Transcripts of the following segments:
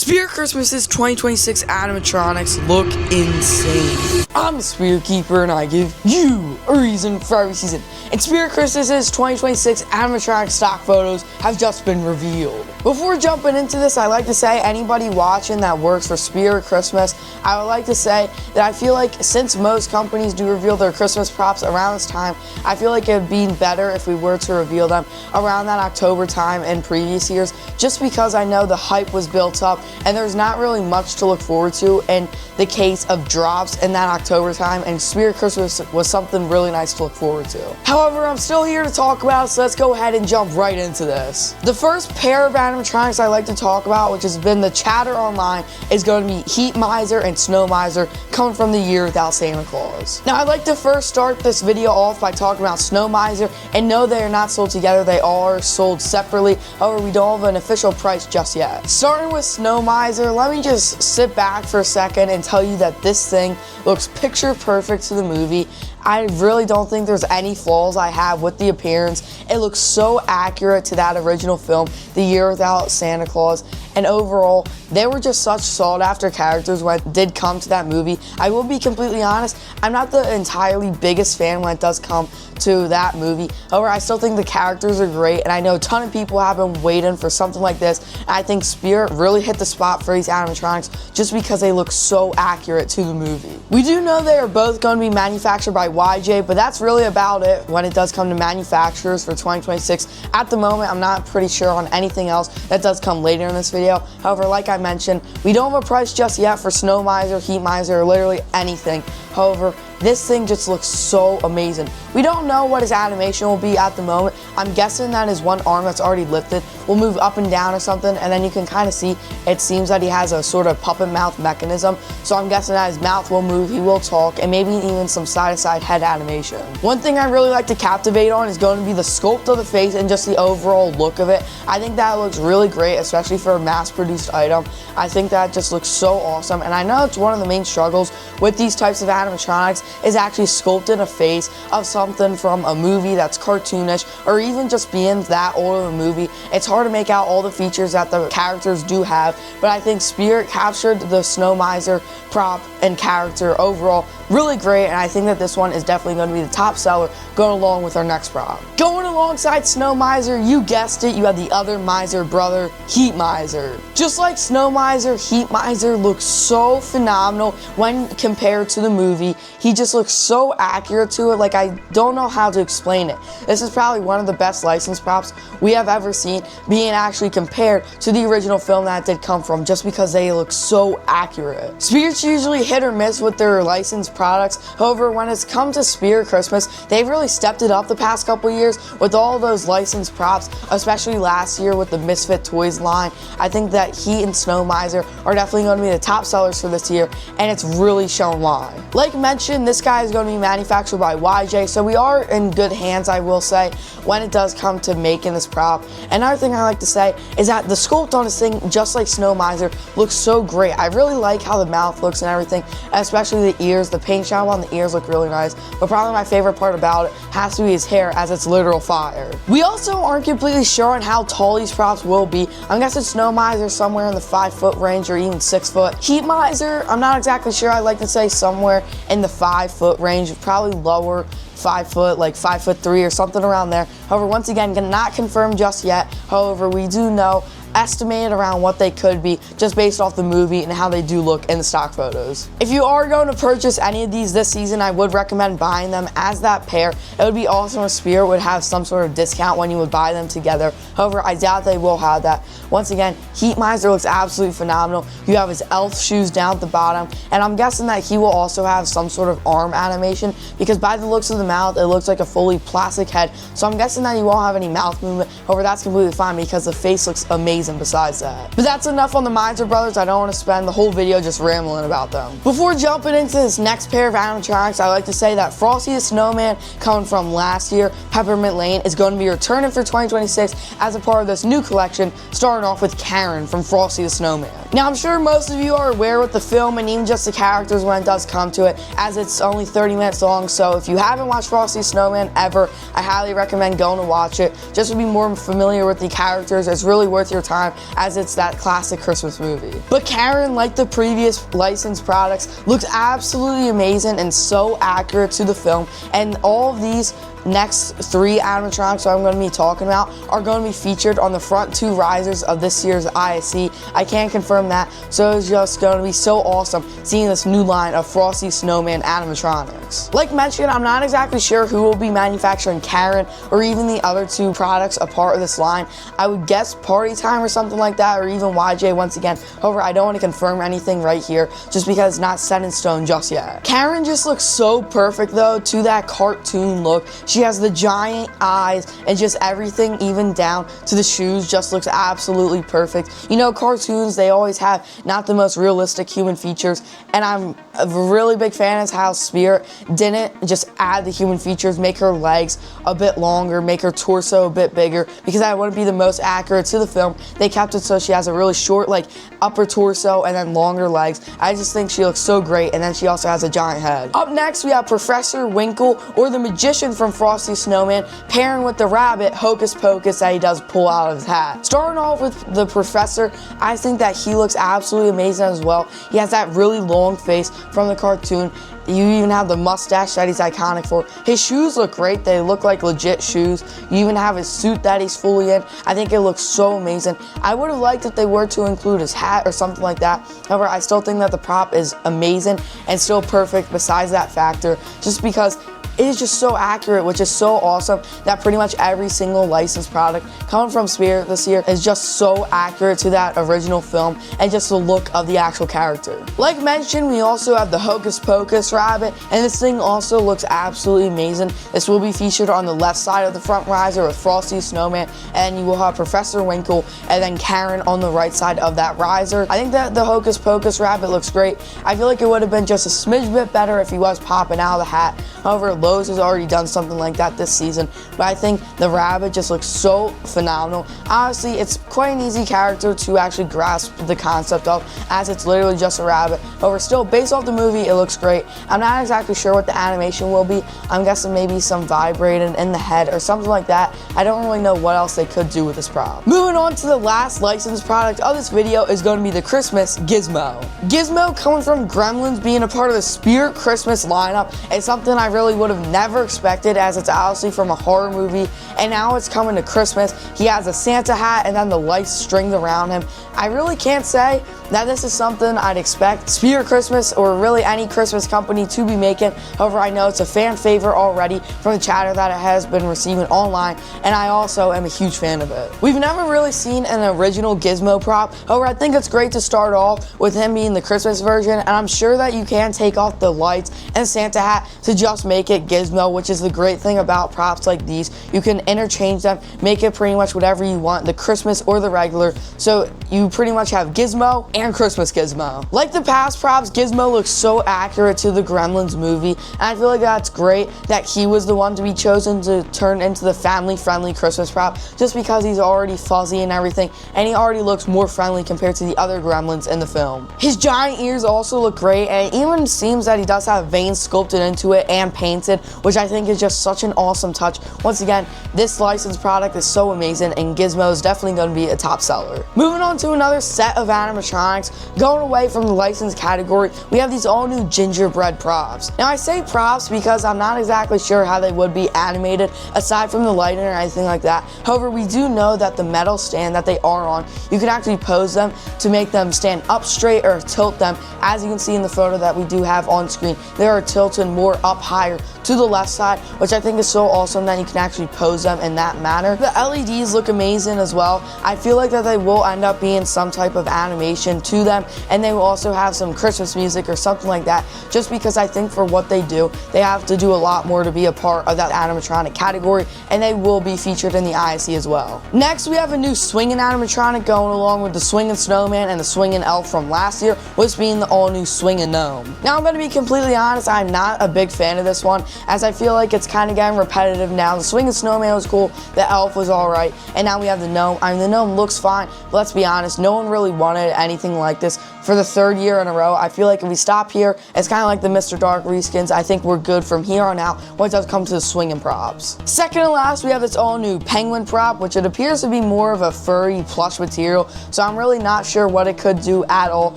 Spirit Christmas's 2026 animatronics look insane. I'm the Spirit Keeper and I give you a reason for every season. And Spirit Christmas's 2026 animatronic stock photos have just been revealed. Before jumping into this, I'd like to say anybody watching that works for Spirit Christmas, I would like to say that I feel like since most companies do reveal their Christmas props around this time, I feel like it would be better if we were to reveal them around that October time in previous years, just because I know the hype was built up and there's not really much to look forward to in the case of drops in that October time, and Spirit Christmas was something really nice to look forward to. However, I'm still here to talk about, so let's go ahead and jump right into this. The first pair of animatronics I like to talk about, which has been the chatter online, is going to be Heat Miser and Snow Miser, coming from the Year Without Santa Claus. Now, I'd like to first start this video off by talking about Snow Miser, and no, they are not sold together, they are sold separately. However, we don't have an official price just yet. Starting with Snow Miser, let me just sit back for a second and tell you that this thing looks picture perfect to the movie. I really don't think there's any flaws I have with the appearance. It looks so accurate to that original film, The Year Without Santa Claus, and overall, they were just such sought after characters when it did come to that movie. I will be completely honest, I'm not the entirely biggest fan when it does come to that movie. However, I still think the characters are great, and I know a ton of people have been waiting for something like this, and I think Spirit really hit the spot for these animatronics just because they look so accurate to the movie. We do know they are both going to be manufactured by YJ, but that's really about it when it does come to manufacturers for 2026. At the moment, I'm not pretty sure on anything else that does come later in this video. However, like I mentioned, we don't have a price just yet for Snow Miser, Heat Miser, or literally anything. However, this thing just looks so amazing. We don't know what his animation will be at the moment. I'm guessing that his one arm that's already lifted will move up and down or something, and then you can kind of see it seems that he has a sort of puppet mouth mechanism. So I'm guessing that his mouth will move, he will talk, and maybe even some side-to-side head animation. One thing I really like to captivate on is going to be the sculpt of the face and just the overall look of it. I think that looks really great, especially for a mass-produced item. I think that just looks so awesome, and I know it's one of the main struggles with these types of animatronics is actually sculpting a face of something from a movie that's cartoonish or even just being that old of a movie. It's hard to make out all the features that the characters do have, but I think Spirit captured the Snow Miser prop and character overall really great, and I think that this one is definitely going to be the top seller going along with our next prop. Going alongside Snow Miser, you guessed it, you have the other Miser brother, Heat Miser. Just like Snow Miser, Heat Miser looks so phenomenal when compared to the movie. He just looks so accurate to it, like I don't know how to explain it. This is probably one of the best licensed props we have ever seen, being actually compared to the original film that it did come from, just because they look so accurate. Spirit's usually hit or miss with their licensed products. However, when it's come to Spirit Christmas, they've really stepped it up the past couple years with all those licensed props, especially last year with the Misfit Toys line. I think that Heat and Snow Miser are definitely going to be the top sellers for this year, and it's really shown why. Like mentioned, this guy is going to be manufactured by YJ, so we are in good hands, I will say, when it does come to making this prop. Another thing I like to say is that the sculpt on this thing, just like Snow Miser, looks so great. I really like how the mouth looks and everything, especially the ears. The paint job on the ears look really nice, but probably my favorite part about it has to be his hair, as it's literal fire. We also aren't completely sure on how tall these props will be. I'm guessing Snow Miser somewhere in the 5-foot range or even 6 foot. Heat Miser, I'm not exactly sure. I'd like to say somewhere in the 5-foot range, probably lower 5 foot, like 5'3" or something around there. However, once again, not confirmed just yet. However, we do know estimated around what they could be just based off the movie and how they do look in the stock photos. If you are going to purchase any of these this season, I would recommend buying them as that pair. It would be awesome if Spirit would have some sort of discount when you would buy them together. However, I doubt they will have that. Once again, Heat Miser looks absolutely phenomenal. You have his elf shoes down at the bottom, and I'm guessing that he will also have some sort of arm animation, because by the looks of the mouth, it looks like a fully plastic head. So I'm guessing that he won't have any mouth movement. However, that's completely fine because the face looks amazing besides that. But that's enough on the Miser brothers. I don't want to spend the whole video just rambling about them. Before jumping into this next pair of animatronics, I like to say that Frosty the Snowman, coming from last year, Peppermint Lane, is going to be returning for 2026 as a part of this new collection, starting off with Karen from Frosty the Snowman. Now, I'm sure most of you are aware with the film and even just the characters when it does come to it, as it's only 30 minutes long, so if you haven't watched Frosty the Snowman ever, I highly recommend going to watch it just to be more familiar with the characters. It's really worth your time. time, as it's that classic Christmas movie. But Karen, like the previous licensed products, looks absolutely amazing and so accurate to the film, and all of these next 3 animatronics that I'm going to be talking about are going to be featured on the front 2 risers of this year's ISE. I can't confirm that, so it's just going to be so awesome seeing this new line of Frosty the Snowman animatronics. Like mentioned, I'm not exactly sure who will be manufacturing Karen or even the other 2 products a part of this line. I would guess Party Time or something like that, or even YJ once again. However, I don't want to confirm anything right here just because it's not set in stone just yet. Karen just looks so perfect though to that cartoon look. She has the giant eyes and just everything, even down to the shoes, just looks absolutely perfect. You know, cartoons, they always have not the most realistic human features, and I'm a really big fan of how Spirit didn't just add the human features, make her legs a bit longer, make her torso a bit bigger, because that wouldn't be the most accurate to the film. They kept it so she has a really short, like, upper torso and then longer legs. I just think she looks so great, and then she also has a giant head. Up next, we have Professor Winkle, or the magician from Frosty the Snowman, pairing with the rabbit Hocus Pocus that he does pull out of his hat. Starting off with the professor, I think that he looks absolutely amazing as well. He has that really long face from the cartoon. You even have the mustache that he's iconic for. His shoes look great. They look like legit shoes. You even have his suit that he's fully in. I think it looks so amazing. I would have liked if they were to include his hat or something like that. However, I still think that the prop is amazing and still perfect besides that factor, just because it is just so accurate, which is so awesome that pretty much every single licensed product coming from Spirit this year is just so accurate to that original film and just the look of the actual character. Like mentioned, we also have the Hocus Pocus rabbit, and this thing also looks absolutely amazing. This will be featured on the left side of the front riser with Frosty the Snowman, and you will have Professor Winkle and then Karen on the right side of that riser. I think that the Hocus Pocus rabbit looks great. I feel like it would have been just a smidge bit better if he was popping out of the hat. However, Lowe's has already done something like that this season, but I think the rabbit just looks so phenomenal. Honestly, it's quite an easy character to actually grasp the concept of, as it's literally just a rabbit. However, still, based off the movie, it looks great. I'm not exactly sure what the animation will be. I'm guessing maybe some vibrating in the head or something like that. I don't really know what else they could do with this prop. Moving on to the last licensed product of this video is going to be the Christmas Gizmo. Gizmo, coming from Gremlins, being a part of the Spirit Christmas lineup, is something I really would have never expected, as it's obviously from a horror movie, and now it's coming to Christmas. He has a Santa hat and then the lights stringed around him. I really can't say that this is something I'd expect Spirit Christmas or really any Christmas company to be making. However, I know it's a fan favorite already from the chatter that it has been receiving online, and I also am a huge fan of it. We've never really seen an original Gizmo prop. However, I think it's great to start off with him being the Christmas version, and I'm sure that you can take off the lights and Santa hat to just make it Gizmo, which is the great thing about props like these. You can interchange them, make it pretty much whatever you want, the Christmas or the regular, so you pretty much have Gizmo and Christmas Gizmo. Like the past props, Gizmo looks so accurate to the Gremlins movie, and I feel like that's great that he was the one to be chosen to turn into the family-friendly Christmas prop, just because he's already fuzzy and everything, and he already looks more friendly compared to the other Gremlins in the film. His giant ears also look great, and it even seems that he does have veins sculpted into it and painted, which I think is just such an awesome touch. Once again, this licensed product is so amazing, and Gizmo is definitely going to be a top seller. Moving on to another set of animatronics, going away from the licensed category, we have these all new gingerbread props. Now I say props because I'm not exactly sure how they would be animated aside from the lighting or anything like that. However, we do know that the metal stand that they are on, you can actually pose them to make them stand up straight or tilt them. As you can see in the photo that we do have on screen, they are tilted more up higher to the left side, which I think is so awesome that you can actually pose them in that manner. The LEDs look amazing as well. I feel like that they will end up being some type of animation to them, and they will also have some Christmas music or something like that, just because I think for what they do, they have to do a lot more to be a part of that animatronic category, and they will be featured in the ISE as well. Next, we have a new swinging animatronic going along with the swinging snowman and the swinging elf from last year, which being the all new swinging gnome. Now, I'm going to be completely honest, I'm not a big fan of this one. as I feel like it's kind of getting repetitive now. The Swinging Snowman was cool, the Elf was alright, and now we have the Gnome. I mean, the Gnome looks fine, but let's be honest, no one really wanted anything like this for the third year in a row. I feel like if we stop here, it's kind of like the Mr. Dark reskins. I think we're good from here on out when it does come to the swinging props. Second and last, we have this all new penguin prop, which it appears to be more of a furry plush material, so I'm really not sure what it could do at all.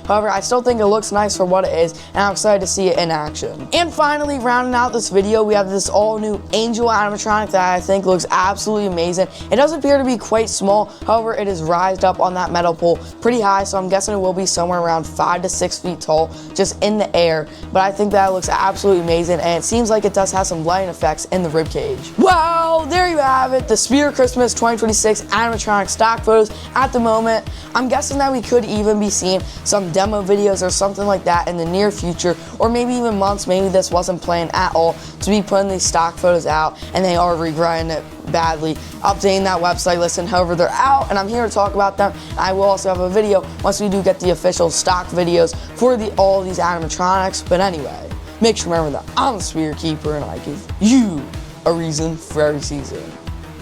However, I still think it looks nice for what it is, and I'm excited to see it in action. And finally, rounding out this video, we have this all new angel animatronic that I think looks absolutely amazing. It does appear to be quite small, however, it is rised up on that metal pole pretty high, so I'm guessing it will be somewhere around 5 to 6 feet tall, just in the air. But I think that looks absolutely amazing, and it seems like it does have some lighting effects in the ribcage. Well, there you have it, the Spirit Christmas 2026 animatronic stock photos at the moment. I'm guessing that we could even be seeing some demo videos or something like that in the near future, or maybe even months. Maybe this wasn't planned at all to be putting these stock photos out, and they are regretting it badly, updating that website listen. However, they're out, and I'm here to talk about them. I will also have a video once we do get the official stock videos for all these animatronics. But anyway, make sure to remember that I'm the Spirit Keeper, and I give you a reason for every season.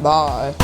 Bye.